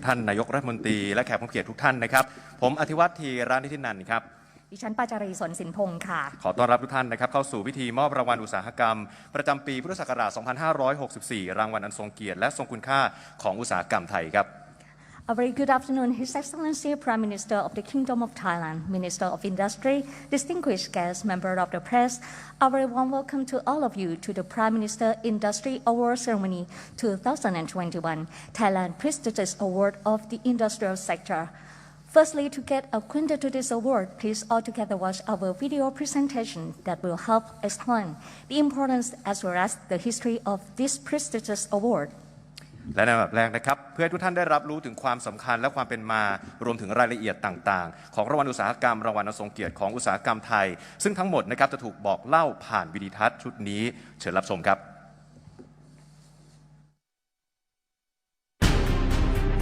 ท่านนายกรัฐมนตรีและแขกผู้เกียรติทุกท่านนะครับผมอธิวัฒน์ธีรนิธินันท์ครับดิฉันปาจารีสนสินพงศ์ค่ะขอต้อนรับทุกท่านนะครับเข้าสู่พิธีมอบรางวัลอุตสาหกรรมประจำปีพุทธศักราช 2564 รางวัลอันทรงเกียรติและทรงคุณค่าของอุตสาหกรรมไทยครับA very good afternoon, His Excellency Prime Minister of the Kingdom of Thailand, Minister of Industry, distinguished guests, member of the press. A very warm welcome to all of you to the Prime Minister Industry Award Ceremony 2021, Thailand prestigious award of the industrial sector. Firstly, to get acquainted to this award, please all together watch our video presentation that will help explain the importance as well as the history of this prestigious award.และในลำดับแรกนะครับเพื่อให้ทุกท่านได้รับรู้ถึงความสำคัญและความเป็นมารวมถึงรายละเอียดต่างๆของรางวัลอุตสาหกรรมรางวัลอันทรงเกียรติของอุตสาหกรรมไทยซึ่งทั้งหมดนะครับจะถูกบอกเล่าผ่านวิดีทัศน์ชุดนี้เชิญรับชมครับ